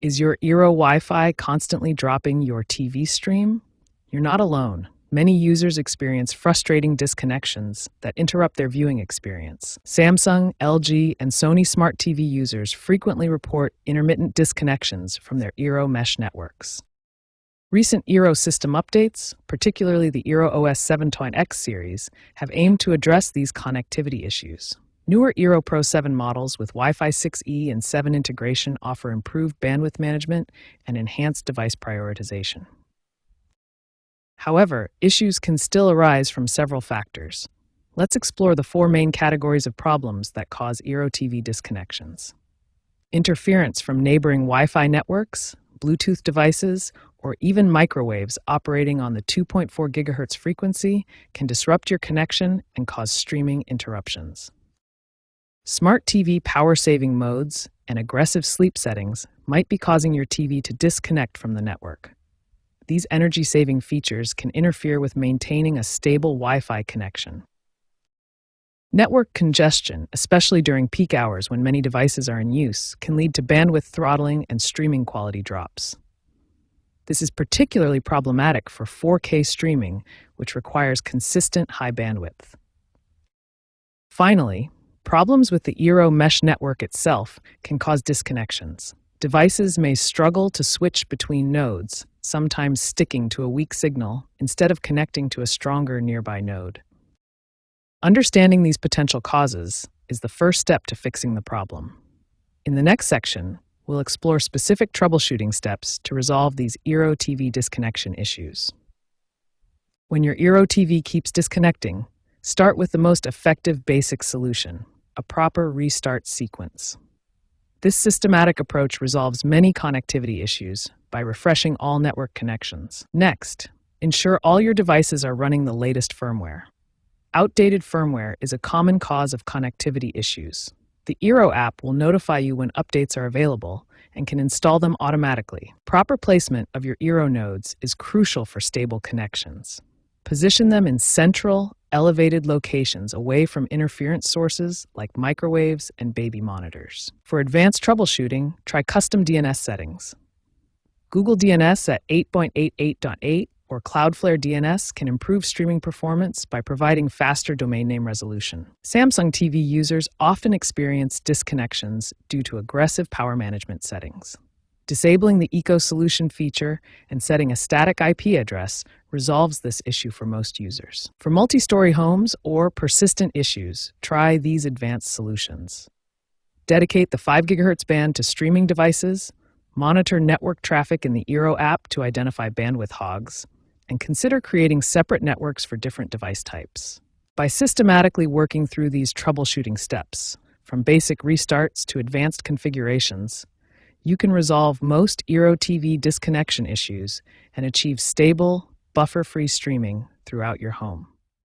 Is your Eero Wi-Fi constantly dropping your TV stream? You're not alone. Many users experience frustrating disconnections that interrupt their viewing experience. Samsung, LG, and Sony smart TV users frequently report intermittent disconnections from their Eero mesh networks. Recent Eero system updates, particularly the Eero OS 7.x series, have aimed to address these connectivity issues. Newer Eero Pro 7 models with Wi-Fi 6E and 7 integration offer improved bandwidth management and enhanced device prioritization. However, issues can still arise from several factors. Let's explore the four main categories of problems that cause Eero TV disconnections. Interference from neighboring Wi-Fi networks, Bluetooth devices, or even microwaves operating on the 2.4 GHz frequency can disrupt your connection and cause streaming interruptions. Smart TV power-saving modes and aggressive sleep settings might be causing your TV to disconnect from the network. These energy-saving features can interfere with maintaining a stable Wi-Fi connection. Network congestion, especially during peak hours when many devices are in use, can lead to bandwidth throttling and streaming quality drops. This is particularly problematic for 4K streaming, which requires consistent high bandwidth. Finally, problems with the Eero mesh network itself can cause disconnections. Devices may struggle to switch between nodes, sometimes sticking to a weak signal instead of connecting to a stronger nearby node. Understanding these potential causes is the first step to fixing the problem. In the next section, we'll explore specific troubleshooting steps to resolve these Eero TV disconnection issues. When your Eero TV keeps disconnecting, start with the most effective basic solution, a proper restart sequence. This systematic approach resolves many connectivity issues by refreshing all network connections. Next, ensure all your devices are running the latest firmware. Outdated firmware is a common cause of connectivity issues. The Eero app will notify you when updates are available and can install them automatically. Proper placement of your Eero nodes is crucial for stable connections. Position them in central, elevated locations away from interference sources like microwaves and baby monitors. For advanced troubleshooting, try custom DNS settings. Google DNS at 8.88.8 or Cloudflare DNS can improve streaming performance by providing faster domain name resolution. Samsung TV users often experience disconnections due to aggressive power management settings. Disabling the Eco Solution feature and setting a static IP address resolves this issue for most users. For multi-story homes or persistent issues, try these advanced solutions. Dedicate the 5 GHz band to streaming devices, monitor network traffic in the Eero app to identify bandwidth hogs, and consider creating separate networks for different device types. By systematically working through these troubleshooting steps, from basic restarts to advanced configurations, you can resolve most Eero TV disconnection issues and achieve stable, buffer-free streaming throughout your home.